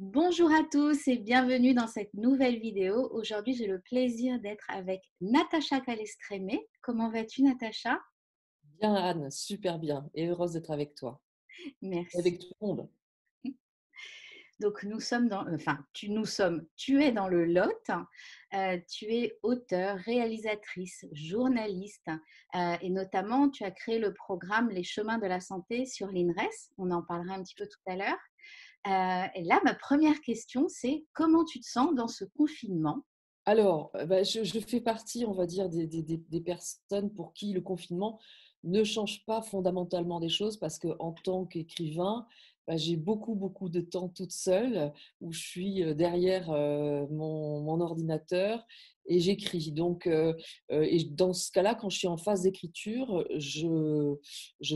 Bonjour à tous et bienvenue dans cette nouvelle vidéo. Aujourd'hui, j'ai le plaisir d'être avec Natacha Calestrémé. Comment vas-tu, Natacha? Bien Anne, super bien et heureuse d'être avec toi et Merci. avec tout le monde. Donc, tu es dans le Lot. Tu es auteure, réalisatrice, journaliste et notamment, tu as créé le programme Les Chemins de la Santé sur l'INRES. On en parlera un petit peu tout à l'heure. Et là, ma première question, c'est comment tu te sens dans ce confinement? Alors, je fais partie, on va dire, des personnes pour qui le confinement ne change pas fondamentalement des choses parce qu'en tant qu'écrivain, j'ai beaucoup, beaucoup de temps toute seule où je suis derrière mon ordinateur et j'écris. Donc, et dans ce cas-là, quand je suis en phase d'écriture, je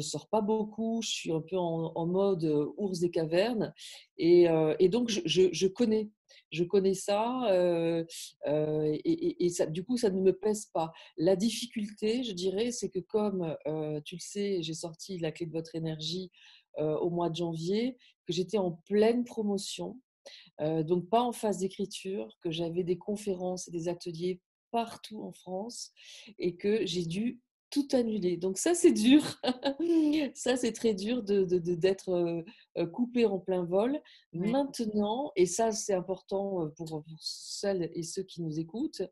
sors pas beaucoup, je suis un peu en mode ours des cavernes et donc je connais. Je connais ça, et ça, du coup, ça ne me pèse pas. La difficulté, je dirais, c'est que comme tu le sais, j'ai sorti La clé de votre énergie au mois de janvier, que j'étais en pleine promotion, donc pas en phase d'écriture, que j'avais des conférences et des ateliers partout en France et que j'ai dû tout annuler. Donc ça, c'est dur. Ça, c'est très dur d'être coupé en plein vol. Ouais. Maintenant, et ça, c'est important pour celles et ceux qui nous écoutent,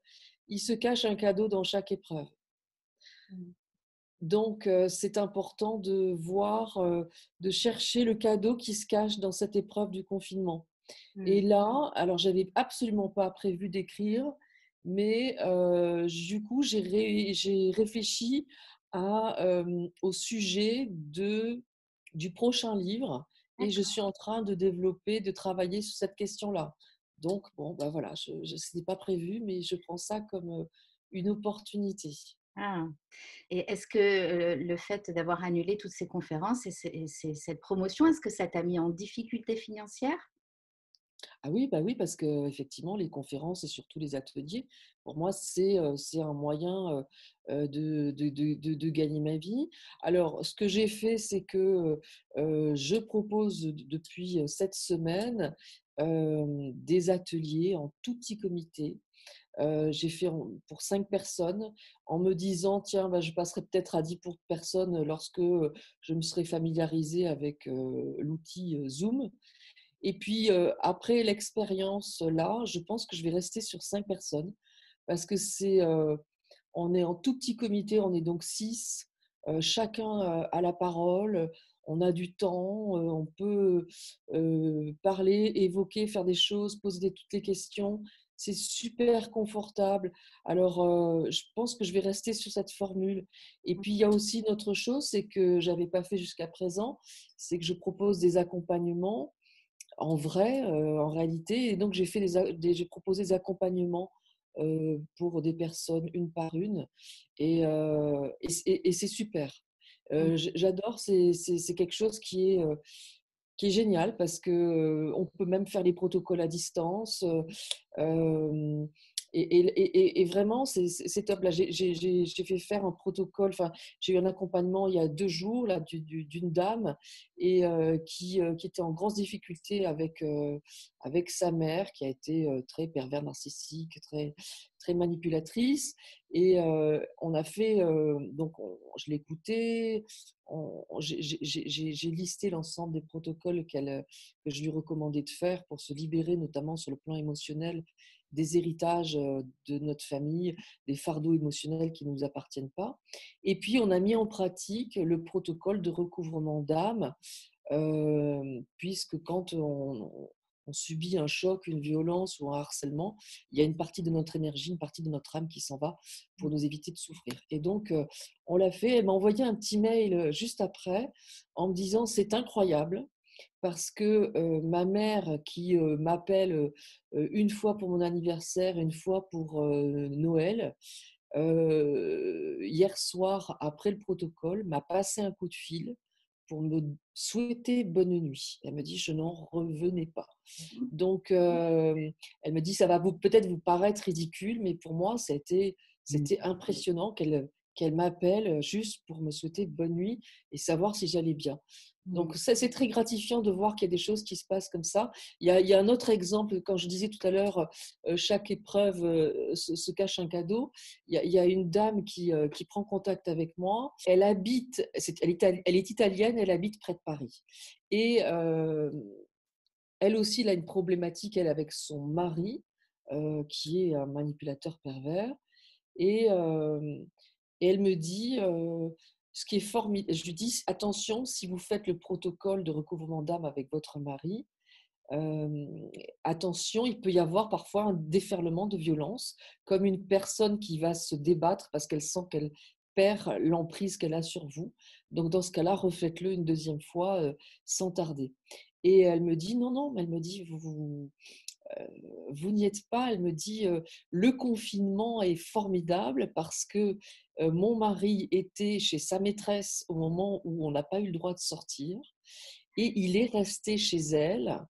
il se cache un cadeau dans chaque épreuve. Donc, c'est important de voir, de chercher le cadeau qui se cache dans cette épreuve du confinement. Et Mm. là, alors j'avais absolument pas prévu d'écrire, mais du coup, j'ai réfléchi au sujet du prochain livre et je D'accord. suis en train de développer, de travailler sur cette question-là. Donc, bon, ben voilà, ce n'est pas prévu, mais je prends ça comme une opportunité. Ah. Et est-ce que le fait d'avoir annulé toutes ces conférences et cette promotion, est-ce que ça t'a mis en difficulté financière? Ah oui, bah oui, parce qu'effectivement, les conférences et surtout les ateliers, pour moi, c'est un moyen de gagner ma vie. Alors, ce que j'ai fait, c'est que je propose depuis cette semaine des ateliers en tout petit comité. J'ai fait pour 5 personnes en me disant, tiens, bah, je passerai peut-être à 10 personnes lorsque je me serai familiarisée avec l'outil Zoom. Et puis, après l'expérience là, je pense que je vais rester sur 5 personnes parce que on est en tout petit comité, on est donc 6, chacun a la parole, on a du temps, on peut, parler, évoquer, faire des choses, poser toutes les questions. C'est super confortable. Alors, je pense que je vais rester sur cette formule. Et puis, il y a aussi une autre chose, c'est que j'avais pas fait jusqu'à présent, c'est que je propose des accompagnements en vrai, en réalité. Et donc, j'ai proposé des accompagnements pour des personnes une par une. Et c'est super. J'adore, c'est quelque chose qui est génial parce que on peut même faire les protocoles à distance. Euh, et vraiment, c'est top. Là, j'ai fait faire un protocole. Enfin, j'ai eu un accompagnement il y a 2 jours là, d'une dame et qui était en grosse difficulté avec sa mère, qui a été très pervers narcissique, très, très manipulatrice. Et on a fait, je l'ai écouté, j'ai listé l'ensemble des protocoles que je lui recommandais de faire pour se libérer, notamment sur le plan émotionnel, des héritages de notre famille, des fardeaux émotionnels qui ne nous appartiennent pas. Et puis, on a mis en pratique le protocole de recouvrement d'âme, puisque quand on subit un choc, une violence ou un harcèlement, il y a une partie de notre énergie, une partie de notre âme qui s'en va pour nous éviter de souffrir. Et donc, on l'a fait. Elle m'a envoyé un petit mail juste après en me disant c'est incroyable parce que ma mère qui m'appelle une fois pour mon anniversaire, une fois pour Noël, hier soir, après le protocole, m'a passé un coup de fil pour me souhaiter bonne nuit. Elle me dit je n'en revenais pas. Donc, elle me dit ça va peut-être vous paraître ridicule, mais pour moi, c'était impressionnant qu'elle m'appelle juste pour me souhaiter bonne nuit et savoir si j'allais bien. Mmh. Donc, c'est très gratifiant de voir qu'il y a des choses qui se passent comme ça. Il y a un autre exemple, quand je disais tout à l'heure, chaque épreuve se cache un cadeau. Il y a une dame qui prend contact avec moi. Elle habite, elle est italienne, elle habite près de Paris. Et elle aussi, elle a une problématique, elle, avec son mari, qui est un manipulateur pervers. Et, et elle me dit, ce qui est formidable, je lui dis, attention, si vous faites le protocole de recouvrement d'âme avec votre mari, euh, attention, il peut y avoir parfois un déferlement de violence, comme une personne qui va se débattre parce qu'elle sent qu'elle perd l'emprise qu'elle a sur vous. Donc dans ce cas-là, refaites-le une deuxième fois sans tarder. Et elle me dit, non, non, elle me dit, vous n'y êtes pas. Elle me dit, le confinement est formidable parce que mon mari était chez sa maîtresse au moment où on n'a pas eu le droit de sortir et il est resté chez elle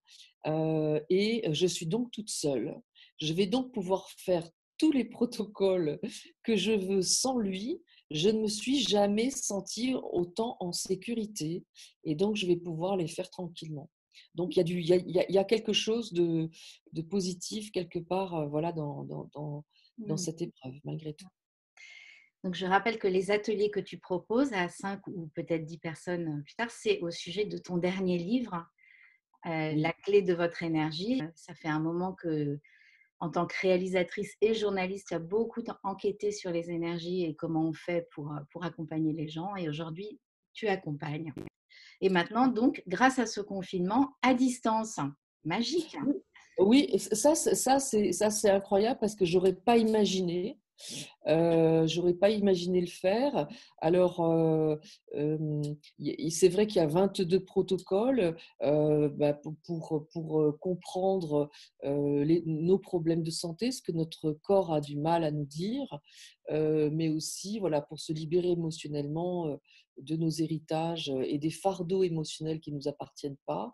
et je suis donc toute seule. Je vais donc pouvoir faire tous les protocoles que je veux sans lui. Je ne me suis jamais sentie autant en sécurité et donc je vais pouvoir les faire tranquillement. Donc il y a quelque chose de positif quelque part voilà, dans Mmh. cette épreuve, malgré tout. Donc, je rappelle que les ateliers que tu proposes à 5 ou peut-être 10 personnes plus tard, c'est au sujet de ton dernier livre, La Oui. clé de votre énergie. Ça fait un moment que, en tant que réalisatrice et journaliste, tu as beaucoup enquêté sur les énergies et comment on fait pour accompagner les gens. Et aujourd'hui, tu accompagnes. Et maintenant, donc, grâce à ce confinement, à distance, magique. Oui, oui, et ça c'est incroyable parce que j'aurais pas imaginé. J'aurais pas imaginé le faire. Alors, c'est vrai qu'il y a 22 protocoles pour comprendre nos problèmes de santé, ce que notre corps a du mal à nous dire, mais aussi voilà, pour se libérer émotionnellement de nos héritages et des fardeaux émotionnels qui ne nous appartiennent pas.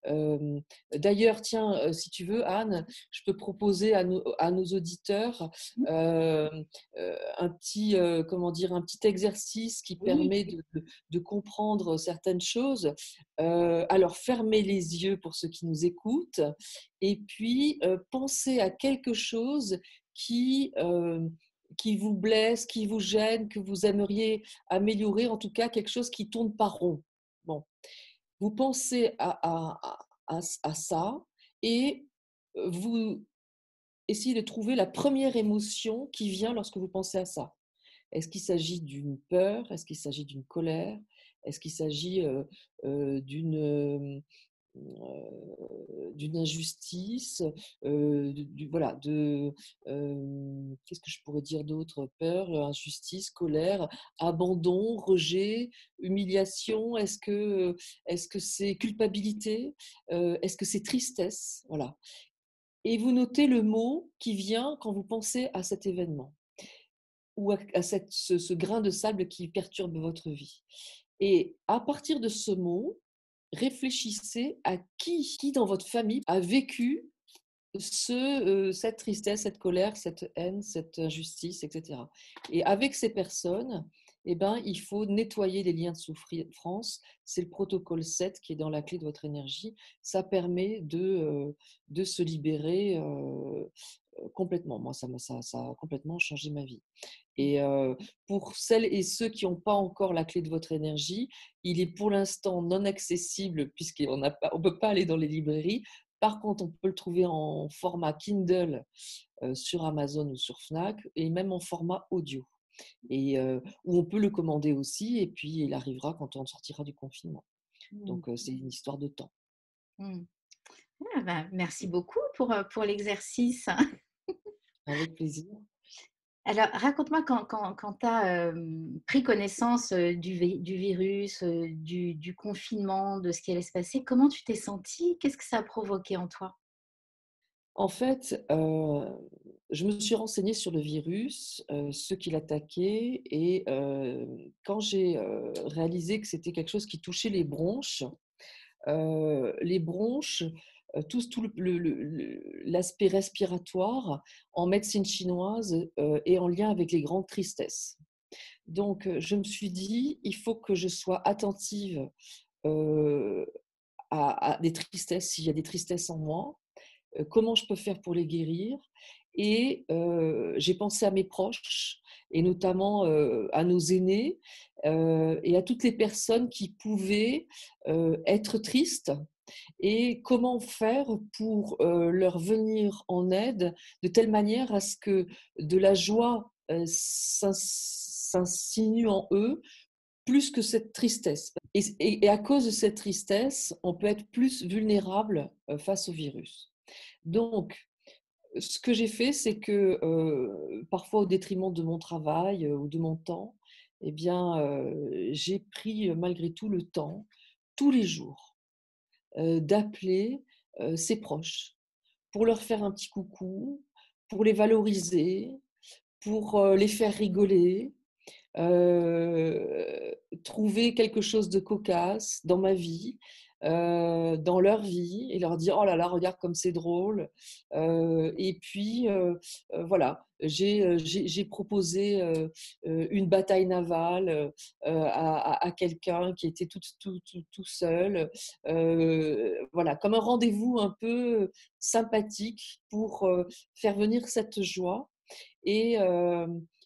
Euh, D'ailleurs, tiens, si tu veux, Anne, je peux proposer à nos auditeurs euh, un petit, comment dire, un petit exercice qui Oui, permet de comprendre certaines choses. Alors, fermez les yeux pour ceux qui nous écoutent et puis pensez à quelque chose qui, euh, qui vous blesse, qui vous gêne, que vous aimeriez améliorer, en tout cas quelque chose qui tourne pas rond. Bon, vous pensez à ça et vous essayez de trouver la première émotion qui vient lorsque vous pensez à ça. Est-ce qu'il s'agit d'une peur? Est-ce qu'il s'agit d'une colère? Est-ce qu'il s'agit d'une injustice? Voilà, qu'est-ce que je pourrais dire d'autre? Peur, injustice, colère, abandon, rejet, humiliation. Est-ce que c'est culpabilité? Est-ce que c'est tristesse? Voilà. Et vous notez le mot qui vient quand vous pensez à cet événement ou à ce grain de sable qui perturbe votre vie. Et à partir de ce mot, réfléchissez à qui dans votre famille a vécu cette tristesse, cette colère, cette haine, cette injustice, etc. Et avec ces personnes, eh ben, il faut nettoyer les liens de souffrance. C'est le protocole 7 qui est dans la clé de votre énergie. Ça permet de se libérer complètement. Moi, ça a complètement changé ma vie. Et pour celles et ceux qui n'ont pas encore la clé de votre énergie, il est pour l'instant non accessible puisqu'on ne peut pas aller dans les librairies. Par contre, on peut le trouver en format Kindle sur Amazon ou sur Fnac et même en format audio. Et où on peut le commander aussi et puis il arrivera quand on sortira du confinement. mmh, Donc c'est une histoire de temps. mmh. Ah bah, merci beaucoup pour l'exercice. Avec plaisir. Alors, raconte-moi quand tu as pris connaissance du virus, du confinement, de ce qui allait se passer, comment tu t'es sentie? Qu'est-ce que ça a provoqué en toi? En fait, je me suis renseignée sur le virus, ce qui l'attaquait et quand j'ai réalisé que c'était quelque chose qui touchait les bronches, tout l'aspect respiratoire en médecine chinoise est en lien avec les grandes tristesses. Donc, je me suis dit, il faut que je sois attentive euh, à des tristesses, s'il y a des tristesses en moi, comment je peux faire pour les guérir. Et j'ai pensé à mes proches, et notamment à nos aînés, et à toutes les personnes qui pouvaient être tristes, et comment faire pour leur venir en aide de telle manière à ce que de la joie s'insinue en eux plus que cette tristesse. Et à cause de cette tristesse, on peut être plus vulnérable face au virus. Donc, ce que j'ai fait, c'est que parfois au détriment de mon travail ou de mon temps, eh bien, j'ai pris malgré tout le temps, tous les jours, d'appeler ses proches pour leur faire un petit coucou, pour les valoriser, pour les faire rigoler, trouver quelque chose de cocasse dans ma vie, dans leur vie, et leur dire: «Oh là là, regarde comme c'est drôle». Et puis, voilà, j'ai proposé une bataille navale à quelqu'un qui était tout seul. Voilà, comme un rendez-vous un peu sympathique pour faire venir cette joie. Et, euh,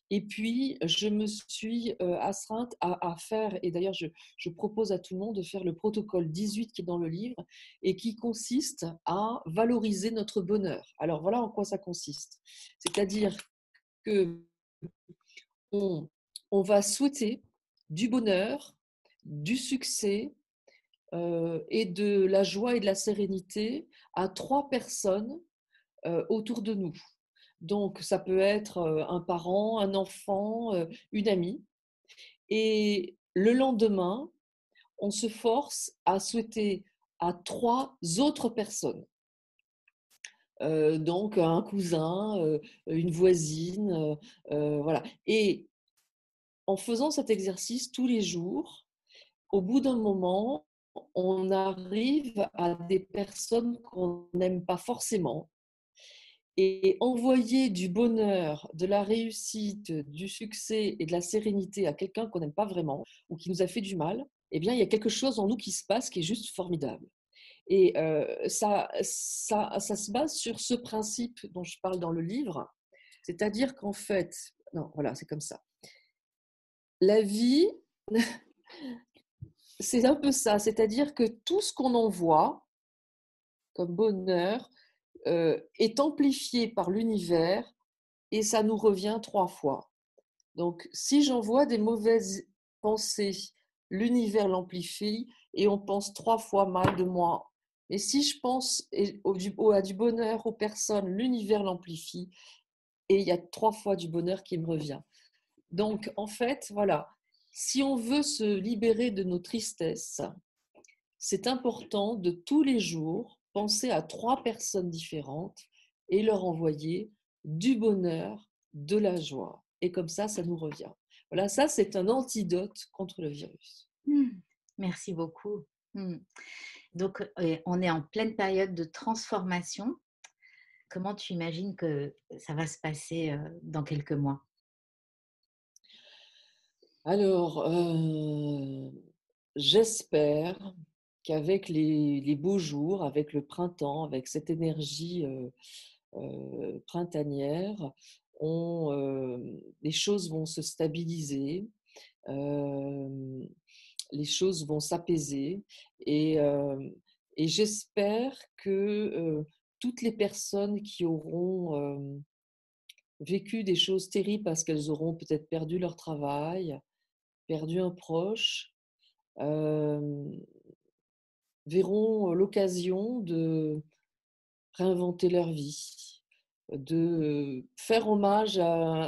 et puis, je me suis astreinte à faire, et d'ailleurs, je propose à tout le monde de faire le protocole 18 qui est dans le livre et qui consiste à valoriser notre bonheur. Alors, voilà en quoi ça consiste. C'est-à-dire que on, on va souhaiter du bonheur, du succès et de la joie et de la sérénité à 3 personnes autour de nous. Donc, ça peut être un parent, un enfant, une amie. Et le lendemain, on se force à souhaiter à 3 autres personnes. Donc, un cousin, une voisine, voilà. Et en faisant cet exercice tous les jours, au bout d'un moment, on arrive à des personnes qu'on n'aime pas forcément. Et envoyer du bonheur, de la réussite, du succès et de la sérénité à quelqu'un qu'on n'aime pas vraiment ou qui nous a fait du mal, eh bien, il y a quelque chose en nous qui se passe qui est juste formidable. Et ça se base sur ce principe dont je parle dans le livre, c'est-à-dire qu'en fait, non, voilà, c'est comme ça. La vie, c'est un peu ça, c'est-à-dire que tout ce qu'on envoie comme bonheur est amplifié par l'univers et ça nous revient 3 fois. Donc, si j'envoie des mauvaises pensées, l'univers l'amplifie et on pense 3 fois mal de moi. Et si je pense à du bonheur aux personnes, l'univers l'amplifie et il y a 3 fois du bonheur qui me revient. Donc, en fait, voilà, si on veut se libérer de nos tristesses, c'est important de tous les jours penser à 3 personnes différentes et leur envoyer du bonheur, de la joie. Et comme ça nous revient. Voilà, ça, c'est un antidote contre le virus. Merci beaucoup. Mmh. Donc, on est en pleine période de transformation. Comment tu imagines que ça va se passer dans quelques mois? Alors, j'espère qu'avec les beaux jours, avec le printemps, avec cette énergie printanière, les choses vont se stabiliser, euh, les choses vont s'apaiser et, euh, et j'espère que toutes les personnes qui auront vécu des choses terribles parce qu'elles auront peut-être perdu leur travail, perdu un proche, euh, verront l'occasion de réinventer leur vie, de faire hommage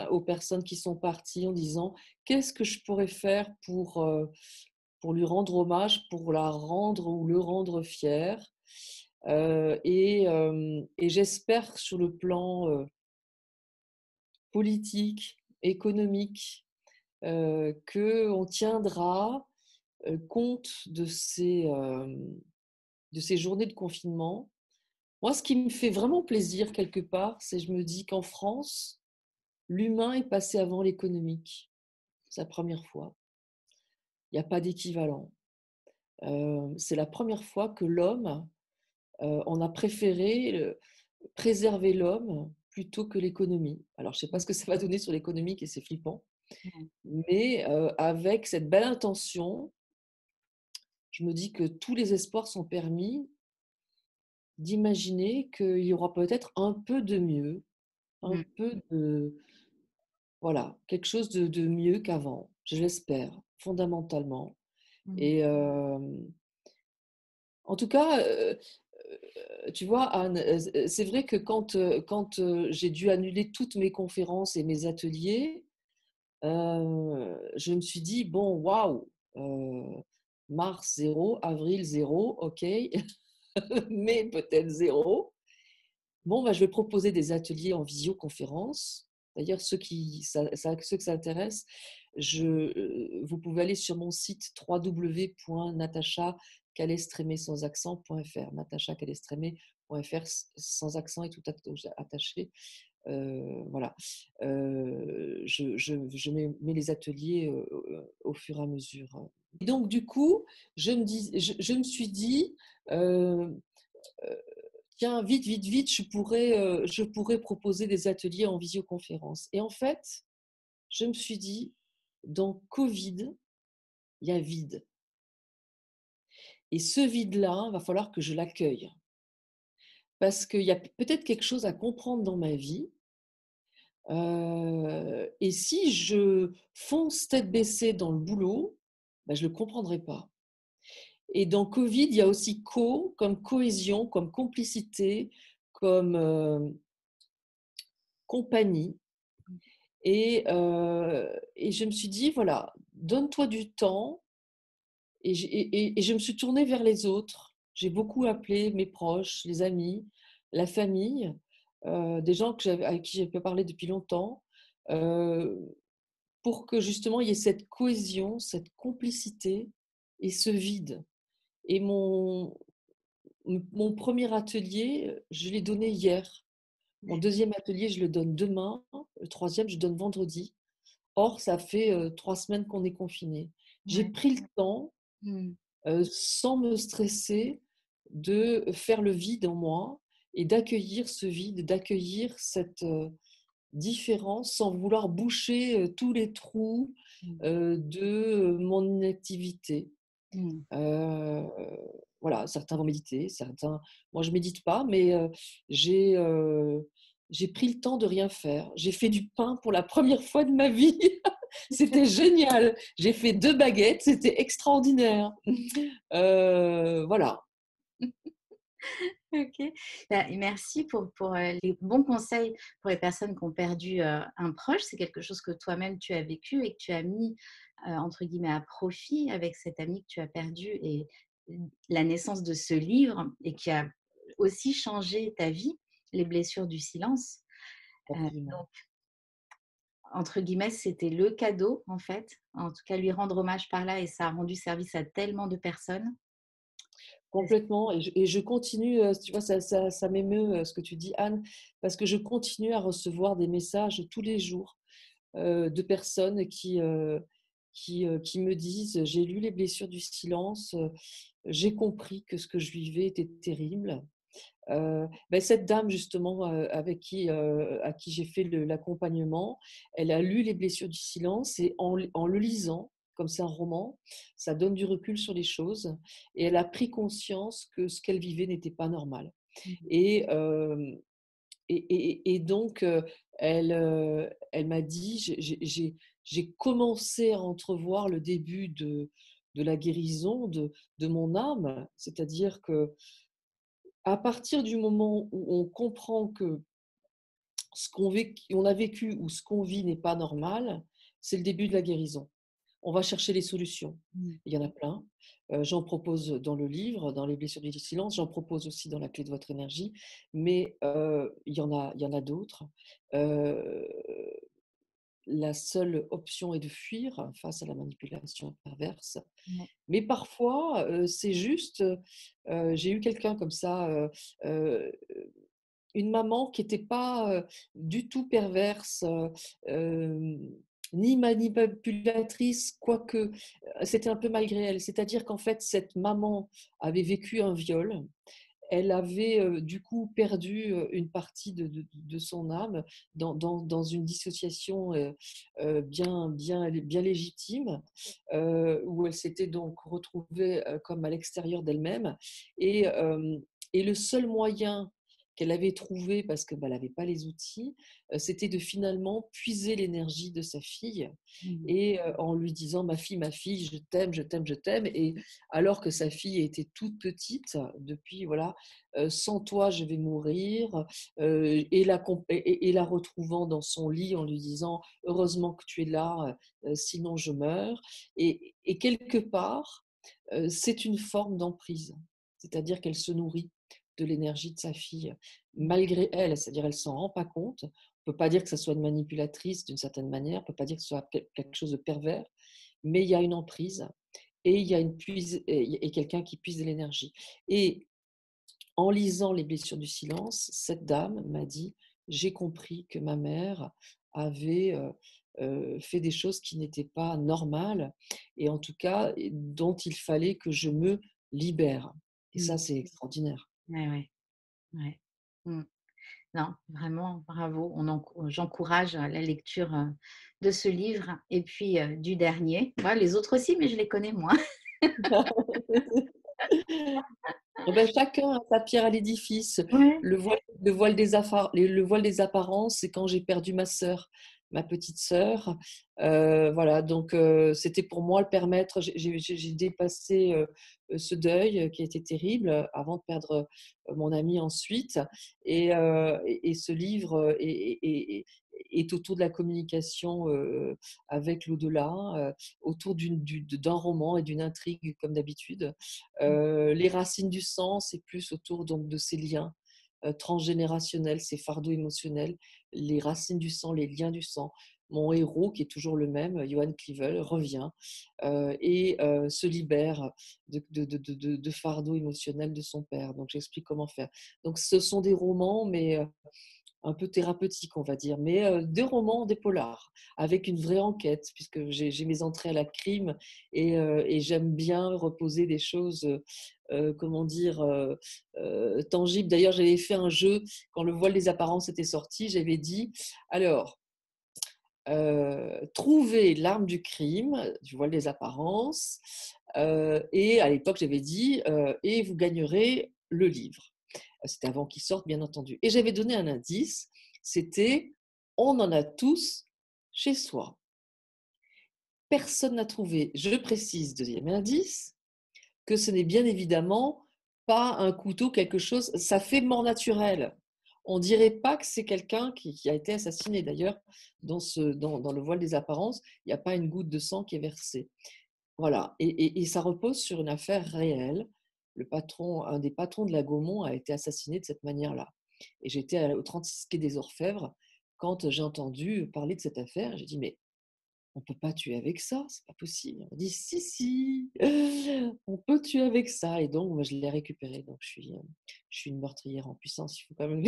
aux personnes qui sont parties en disant qu'est-ce que je pourrais faire pour lui rendre hommage, pour la rendre ou le rendre fier. Et j'espère sur le plan politique, économique, qu'on tiendra compte de ces journées de confinement. Moi, ce qui me fait vraiment plaisir quelque part, c'est je me dis qu'en France, l'humain est passé avant l'économique. c'est la première fois. Il y a pas d'équivalent. C'est la première fois que l'homme, on a préféré, préserver l'homme plutôt que l'économie. Alors je ne sais pas ce que ça va donner sur l'économique et c'est flippant, Ouais. mais avec cette belle intention, je me dis que tous les espoirs sont permis d'imaginer qu'il y aura peut-être un peu de mieux, un Mmh. peu de voilà, quelque chose de mieux qu'avant, je l'espère, fondamentalement Mmh. et en tout cas, tu vois, Anne, c'est vrai que quand j'ai dû annuler toutes mes conférences et mes ateliers, je me suis dit: «Bon, waouh, mars zéro, avril zéro, OK, mai peut-être zéro. Bon, bah, je vais proposer des ateliers en visioconférence. D'ailleurs, ceux que ça intéresse, vous pouvez aller sur mon site www.natachacalestrémé sans accent.fr, natachacalestrémé.fr sans accent et tout attaché. Voilà. Je mets les ateliers au fur et à mesure. Et donc, du coup, je me suis dit, tiens, vite, vite, vite, je pourrais proposer des ateliers en visioconférence. Et en fait, je me suis dit, dans Covid, il y a vide. Et ce vide-là, il va falloir que je l'accueille. Parce qu'il y a peut-être quelque chose à comprendre dans ma vie. Et si je fonce tête baissée dans le boulot, ben, je ne le comprendrai pas. Et dans Covid, il y a aussi comme cohésion, comme complicité, comme compagnie. Et je me suis dit, voilà, donne-toi du temps. Et je me suis tournée vers les autres. J'ai beaucoup appelé mes proches, les amis, la famille, des gens avec qui j'ai pas parlé depuis longtemps, euh, pour que justement il y ait cette cohésion, cette complicité et ce vide. Et mon premier atelier, je l'ai donné hier. Mon deuxième atelier, je le donne demain. Le troisième, je donne vendredi. Or, ça fait 3 semaines qu'on est confinés. J'ai Ouais. pris le temps, Mmh. sans me stresser, de faire le vide en moi et d'accueillir ce vide, d'accueillir cette différence sans vouloir boucher tous les trous Mmh. de mon inactivité. Mmh. Heu, voilà, certains vont méditer, certains moi je médite pas, mais j'ai, heu, j'ai pris le temps de rien faire. J'ai fait du pain pour la première fois de ma vie. C'était génial. J'ai fait 2 baguettes, c'était extraordinaire. Voilà. OK. Bah, et merci pour les bons conseils pour les personnes qui ont perdu, un proche. C'est quelque chose que toi-même tu as vécu et que tu as mis, entre guillemets «à profit» avec cet ami que tu as perdu et la naissance de ce livre et qui a aussi changé ta vie, «Les blessures du silence». Absolument. Donc entre guillemets, c'était le cadeau en fait. En tout cas, lui rendre hommage par là et ça a rendu service à tellement de personnes. Complètement et je continue, tu vois, ça m'émeut, ce que tu dis, Anne, parce que je continue à recevoir des messages tous les jours, de personnes qui me disent: «J'ai lu Les blessures du silence, j'ai compris que ce que je vivais était terrible». Cette dame justement, à qui j'ai fait l'accompagnement, elle a lu Les blessures du silence et en le lisant, comme c'est un roman, ça donne du recul sur les choses et elle a pris conscience que ce qu'elle vivait n'était pas normal Mmh. et hem et donc elle m'a dit: «J'ai commencé à entrevoir le début de la guérison de mon âme». C'est-à-dire que à partir du moment où on comprend que on a vécu ou ce qu'on vit n'est pas normal, c'est le début de la guérison. On va chercher les solutions. Mmh. Il y en a plein. J'en propose dans le livre, dans Les blessures du silence, j'en propose aussi dans La clé de votre énergie, mais il y en a d'autres. Heu, la seule option est de fuir face à la manipulation perverse. Ouais. Mais parfois, c'est juste, j'ai eu quelqu'un comme ça, heu, une maman qui était pas, du tout perverse, hem ni manipulatrice, quoique c'était un peu malgré elle. C'est-à-dire qu'en fait, cette maman avait vécu un viol. Elle avait du coup perdu une partie de son âme dans une dissociation bien légitime, où elle s'était donc retrouvée comme à l'extérieur d'elle-même. Et, euh, et le seul moyen qu'elle avait trouvé, parce qu'elle n'avait pas les outils, c'était de finalement puiser l'énergie de sa fille Mmh. et en lui disant ma fille, je t'aime, je t'aime, je t'aime. Et alors que sa fille était toute petite, depuis, voilà, sans toi, je vais mourir, et la retrouvant dans son lit en lui disant heureusement que tu es là, sinon je meurs. Et quelque part, c'est une forme d'emprise, c'est-à-dire qu'elle se nourrit de l'énergie de sa fille, malgré elle, c'est-à-dire elle ne s'en rend pas compte. On ne peut pas dire que ce soit une manipulatrice d'une certaine manière, on ne peut pas dire que ce soit quelque chose de pervers, mais il y a une emprise et il y a quelqu'un qui puise de l'énergie. Et en lisant Les blessures du silence, cette dame m'a dit: «J'ai compris que ma mère avait, fait des choses qui n'étaient pas normales et en tout cas et dont il fallait que je me libère» et Mmh. ça, c'est extraordinaire. Ouais, ouais, ouais. Mmh. Non, vraiment bravo. J'encourage la lecture, de ce livre et puis, du dernier. Moi, les autres aussi, mais je les connais moins. Eh ben, chacun a sa pierre à l'édifice. Ouais. Le voile des apparences, c'est quand j'ai perdu ma sœur, ma petite sœur. Voilà, donc c'était pour moi le permettre. J'ai dépassé ce deuil qui a été terrible avant de perdre mon ami ensuite. Et ce livre est autour de la communication avec l'au-delà, autour d'un roman et d'une intrigue comme d'habitude. Les racines du sang, c'est plus autour donc de ces liens transgénérationnels, ces fardeaux émotionnels, les racines du sang, les liens du sang. Mon héros, qui est toujours le même, Johan Clivel, revient et se libère de fardeaux émotionnels de son père. Donc j'explique comment faire. Donc ce sont des romans, mais un peu thérapeutique, on va dire, mais des romans, des polars, avec une vraie enquête, puisque j'ai mes entrées à la crime et j'aime bien reposer des choses, comment dire, tangibles. D'ailleurs, j'avais fait un jeu, quand Le voile des apparences était sorti, j'avais dit, alors, trouver l'arme du crime, du voile des apparences, et à l'époque, j'avais dit, et vous gagnerez le livre. C'était avant qu'il sorte, bien entendu. Et j'avais donné un indice, c'était on en a tous chez soi. Personne n'a trouvé, je précise, deuxième indice, que ce n'est bien évidemment pas un couteau, quelque chose, ça fait mort naturelle. On ne dirait pas que c'est quelqu'un qui a été assassiné. D'ailleurs, dans le voile des apparences, il n'y a pas une goutte de sang qui est versée. Voilà, et ça repose sur une affaire réelle. Un des patrons de la Gaumont a été assassiné de cette manière-là. Et j'étais au 36 quai des Orfèvres quand j'ai entendu parler de cette affaire. J'ai dit, mais on ne peut pas tuer avec ça, c'est pas possible. On dit, si, si, on peut tuer avec ça. Et donc, moi, je l'ai récupéré. Donc, je suis une meurtrière en puissance, il faut quand même.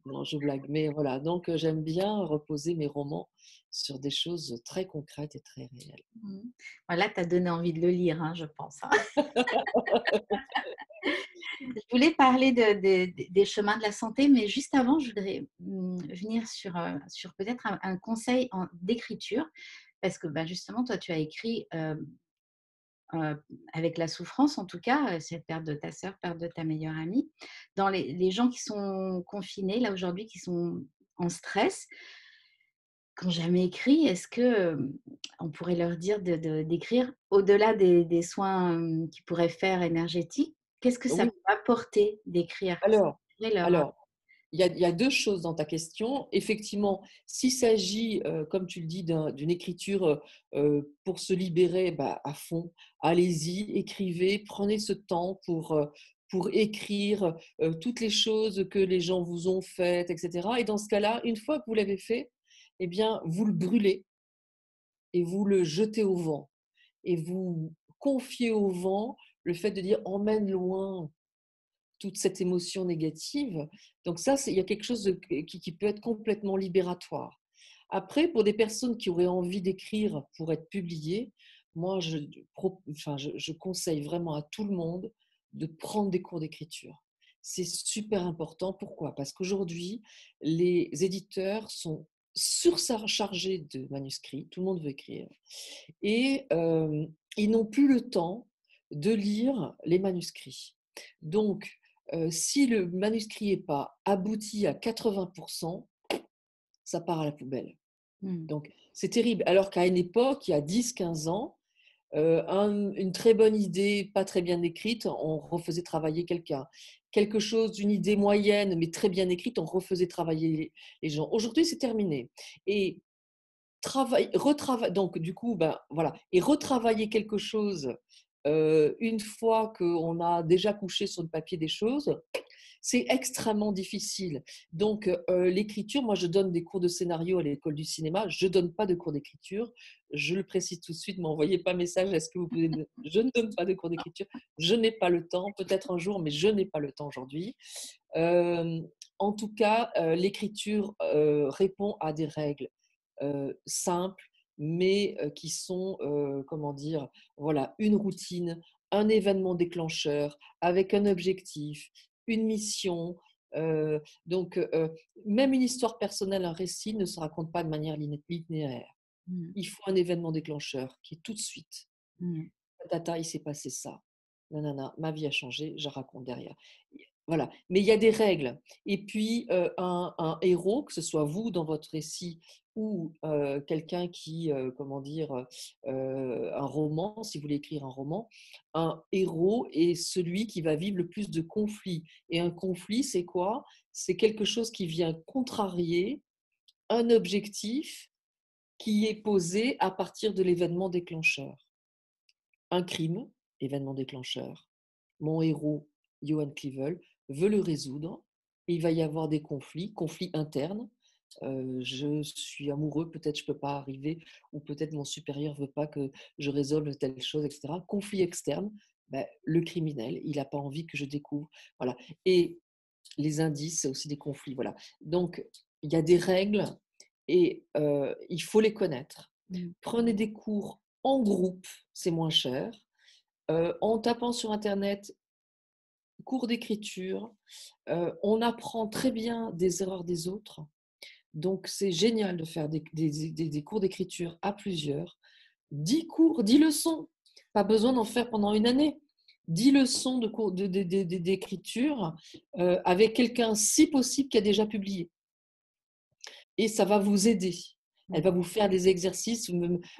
Non, je blague. Mais voilà, donc j'aime bien reposer mes romans sur des choses très concrètes et très réelles. Mmh. Voilà, tu as donné envie de le lire, hein, je pense, hein. Je voulais parler des chemins de la santé, mais juste avant, je voudrais venir sur peut-être un conseil d'écriture, parce que bah, justement, toi, tu as écrit avec la souffrance, en tout cas, cette perte de ta sœur, perte de ta meilleure amie. Dans les gens qui sont confinés, là, aujourd'hui, qui sont en stress, qui n'ont jamais écrit, est-ce que on pourrait leur dire d'écrire au-delà des soins qu'ils pourraient faire énergétiques? Qu'est-ce que ça Oui, peut apporter d'écrire? alors, Quel est leur, alors, il y a 2 choses dans ta question. Effectivement, s'il s'agit, comme tu le dis, d'une écriture, pour se libérer, bah, à fond, allez-y, écrivez, prenez ce temps pour écrire, toutes les choses que les gens vous ont faites et cetera et dans ce cas-là, une fois que vous l'avez fait, eh bien, vous le brûlez et vous le jetez au vent et vous confiez au vent le fait de dire: «Emmène loin toute cette émotion négative». Donc ça, il y a quelque chose qui peut être complètement libératoire. Après, pour des personnes qui auraient envie d'écrire pour être publiées, moi, je conseille vraiment à tout le monde de prendre des cours d'écriture. C'est super important. Pourquoi? Parce qu'aujourd'hui, les éditeurs sont surchargés de manuscrits. Tout le monde veut écrire. Et ils n'ont plus le temps de lire les manuscrits. Donc, si le manuscrit n'est pas abouti à 80%, ça part à la poubelle. Mmh. Donc, c'est terrible. Alors qu'à une époque, il y a 10-15 ans, une très bonne idée, pas très bien écrite, on refaisait travailler quelqu'un. Quelque chose, une idée moyenne, mais très bien écrite, on refaisait travailler les gens. Aujourd'hui, c'est terminé. Et donc du coup, ben, voilà. Et retravailler quelque chose une fois qu'on a déjà couché sur le papier des choses, c'est extrêmement difficile. Donc, l'écriture, moi, je donne des cours de scénario à l'école du cinéma. Je ne donne pas de cours d'écriture. Je le précise tout de suite, ne m'envoyez pas message. Est-ce que vous pouvez... Je ne donne pas de cours d'écriture. Je n'ai pas le temps. Peut-être un jour, mais je n'ai pas le temps aujourd'hui. Euh, En tout cas, l'écriture répond à des règles simples, mais qui sont, comment dire, voilà, une routine, un événement déclencheur avec un objectif, une mission. Donc, même une histoire personnelle, un récit ne se raconte pas de manière linéaire. Mmh. Il faut un événement déclencheur qui est tout de suite. Mmh. Tata, il s'est passé ça. Nanana, ma vie a changé, je raconte derrière. Voilà. Mais il y a des règles. Et puis, un héros, que ce soit vous dans votre récit ou quelqu'un qui, comment dire, un roman, si vous voulez écrire un roman, un héros est celui qui va vivre le plus de conflits. Et un conflit, c'est quoi? C'est quelque chose qui vient contrarier un objectif qui est posé à partir de l'événement déclencheur. Un crime, événement déclencheur. Mon héros, Johan Clevel, veut le résoudre. Il va y avoir des conflits internes. Je suis amoureux, peut-être je ne peux pas arriver, ou peut-être mon supérieur ne veut pas que je résolve telle chose, etc. Conflit externe, ben, le criminel, il n'a pas envie que je découvre. Voilà. Et les indices, c'est aussi des conflits. Voilà. Donc, il y a des règles et il faut les connaître. Mmh. Prenez des cours en groupe, c'est moins cher. En tapant sur Internet, cours d'écriture, on apprend très bien des erreurs des autres. Donc, c'est génial de faire des cours d'écriture à plusieurs. 10 cours, 10 leçons. Pas besoin d'en faire pendant une année. 10 leçons de cours d'écriture avec quelqu'un, si possible, qui a déjà publié. Et ça va vous aider. Elle Mmh. va vous faire des exercices,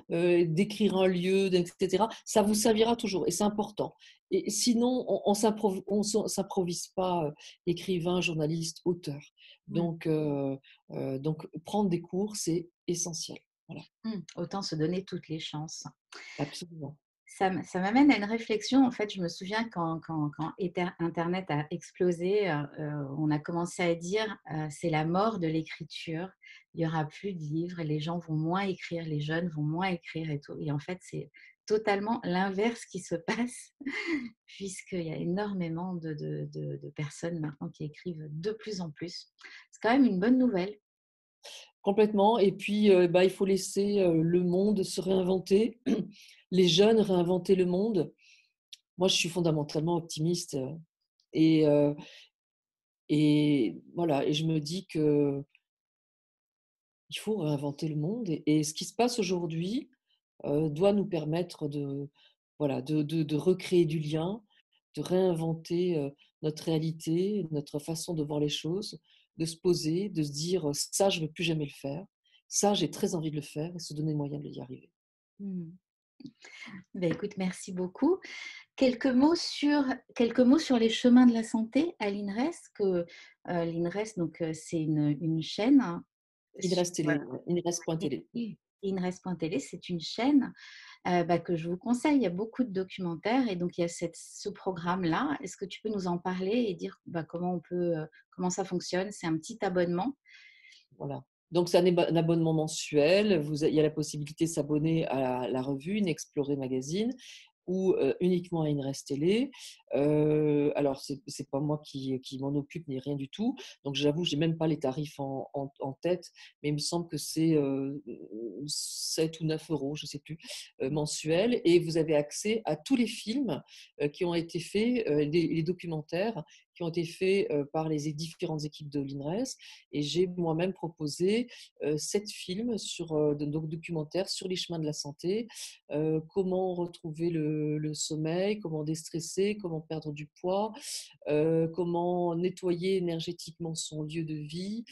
d'écrire un lieu, etc. Ça vous servira toujours et c'est important. Et sinon, on ne s'improvise pas écrivain, journaliste, auteur. Mmh. Donc, prendre des cours, c'est essentiel. Voilà, Mmh. Autant se donner toutes les chances. absolument. Ça m'amène à une réflexion. En fait, je me souviens quand internet a explosé, on a commencé à dire, «C'est la mort de l'écriture. Il y aura plus de livres et les gens vont moins écrire, les jeunes vont moins écrire et tout» et en fait, c'est totalement l'inverse qui se passe puisqu'il y a énormément de personnes maintenant qui écrivent de plus en plus. C'est quand même une bonne nouvelle. Complètement. Et puis, bah, il faut laisser le monde se réinventer, les jeunes réinventer le monde. Moi, je suis fondamentalement optimiste et, euh, et voilà. Et je me dis que il faut réinventer le monde. Et ce qui se passe aujourd'hui doit nous permettre de, voilà, de recréer du lien, de réinventer notre réalité, notre façon de voir les choses, de se poser, de se dire ça, je ne veux plus jamais le faire. Ça, j'ai très envie de le faire et se donner le moyen de y arriver. Mmh. Beh, écoute, merci beaucoup. Quelques mots sur les chemins de la santé à l'INRES l'INRES donc c'est une chaîne hein, Il su reste télé, voilà, ouais, il reste point télé. INRES.tv, c'est une chaîne, bah, que je vous conseille. Il y a beaucoup de documentaires et donc il y a ce programme-là. Est-ce que tu peux nous en parler et dire, bah, comment ça fonctionne? C'est un petit abonnement? Voilà. Donc, c'est un abonnement mensuel. Il y a la possibilité de s'abonner à la revue Inexploré Magazine. ou uniquement à INRES Télé. Alors, c'est pas moi qui m'en occupe ni rien du tout. Donc, j'avoue, j'ai même pas les tarifs en tête, mais il me semble que c'est 7 ou 9 euros, je sais plus, mensuels. Et vous avez accès à tous les films qui ont été faits, les documentaires qui ont été faits par les différentes équipes de l'INRES. Et j'ai moi-même proposé 7 films donc documentaires sur les chemins de la santé, comment retrouver le sommeil, comment déstresser, comment perdre du poids, comment nettoyer énergétiquement son lieu de vie.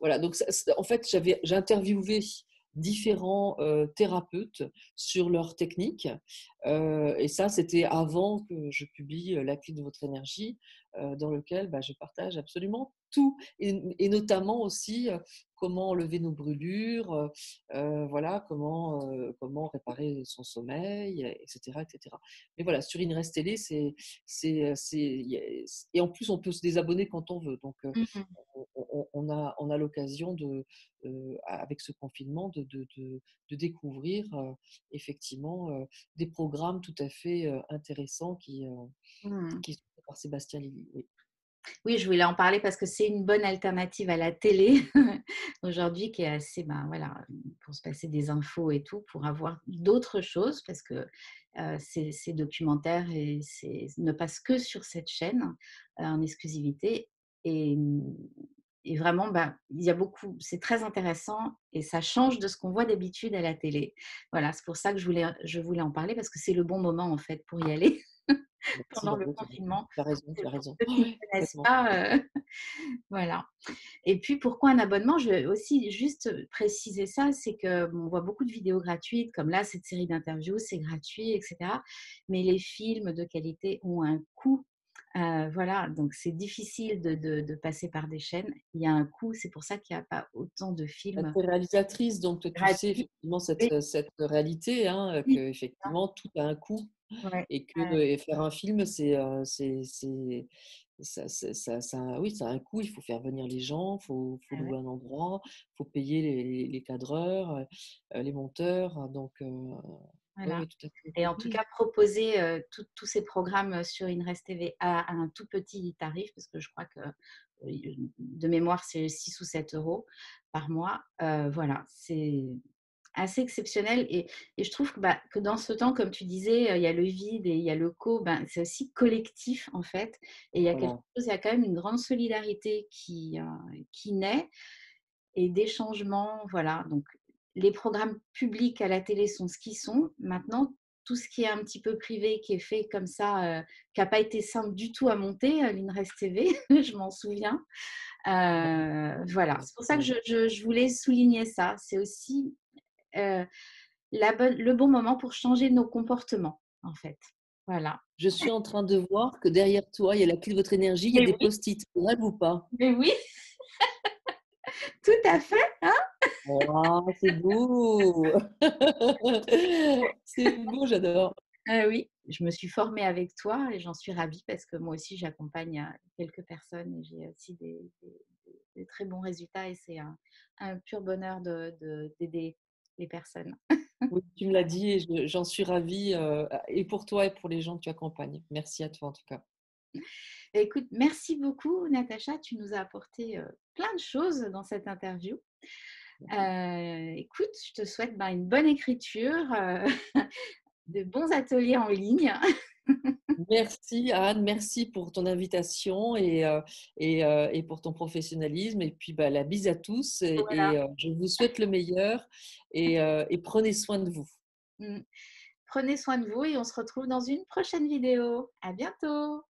Voilà, donc en fait, j'ai interviewé différents thérapeutes sur leurs techniques. Et ça, c'était avant que je publie La clé de votre énergie, dans lequel je partage absolument tout, et notamment aussi comment enlever nos brûlures, voilà, comment réparer son sommeil, etc., etc. Mais voilà, sur Inrest Télé, et en plus, on peut se désabonner quand on veut. Donc, Mmh. on a l'occasion avec ce confinement, de découvrir effectivement des programmes tout à fait intéressants Mmh. qui sont faits par Sébastien Lilly. Oui, Oui, je voulais en parler parce que c'est une bonne alternative à la télé aujourd'hui qui est assez, ben, voilà, pour se passer des infos et tout, pour avoir d'autres choses parce que ces documentaires ne passent que sur cette chaîne en exclusivité. Et, et vraiment, ben, il y a beaucoup, c'est très intéressant et ça change de ce qu'on voit d'habitude à la télé. Voilà, c'est pour ça que je voulais en parler parce que c'est le bon moment en fait pour y aller merci pendant le beaucoup. confinement. Tu as raison, tu Pour as raison. ceux Oh, qui ne ouais, connaissent complètement. pas, voilà. Et puis pourquoi un abonnement? Je vais aussi juste préciser ça, c'est qu'on voit beaucoup de vidéos gratuites, comme là, cette série d'interviews, c'est gratuit, et cetera. Mais les films de qualité ont un coût. Voilà, donc c'est difficile de passer par des chaînes. Il y a un coût, c'est pour ça qu'il n'y a pas autant de Tu films es réalisatrice, donc toi, tu sais gratuits. effectivement Oui, cette réalité, hein, oui, que effectivement tout a un coût, ouais, et que ouais, faire un film, oui, ça a un coût. Il faut faire venir les gens, faut ouais, ouais, louer un endroit, faut payer les cadreurs, les monteurs. Donc, oui, voilà. oui, tout à fait. Et en tout cas, proposer tous ces programmes sur Inrest TV à un tout petit tarif, parce que je crois que de mémoire, c'est 6 ou 7 euros par mois. Voilà, c'est assez exceptionnel. Et je trouve que dans ce temps, comme tu disais, il y a le vide et il y a le co, ben, c'est aussi collectif en fait. Et il y a quelque Voilà. chose, il y a quand même une grande solidarité qui naît et des changements. Voilà, donc les programmes publics à la télé sont ce qu'ils sont. Maintenant, tout ce qui est un petit peu privé, qui est fait comme ça, qui n'a pas été simple du tout à monter, l'INRES TV, je m'en souviens. Voilà, c'est pour ça que je voulais souligner ça. C'est aussi euh, le bon moment pour changer nos comportements, en fait. Voilà. Je suis en train de voir que derrière toi, il y a la clé de votre énergie, il y a Mais des oui, post-it. Vrai ou pas? mais oui, tout à fait. Hein. Oh, c'est beau! C'est beau, j'adore. Oui, je me suis formée avec toi et j'en suis ravie parce que moi aussi, j'accompagne quelques personnes et j'ai aussi des très bons résultats et c'est un pur bonheur d'aider les personnes. Oui, tu me l'as dit et j'en suis ravie, et pour toi et pour les gens que tu accompagnes. Merci à toi en tout cas. Écoute, merci beaucoup, Natacha. Tu nous as apporté plein de choses dans cette interview. Écoute, je te souhaite une bonne écriture, de bons ateliers en ligne. Merci Anne, merci pour ton invitation et pour ton professionnalisme. Et puis la bise à tous je vous souhaite le meilleur et prenez soin de vous. Mm. Prenez soin de vous et on se retrouve dans une prochaine vidéo. À bientôt.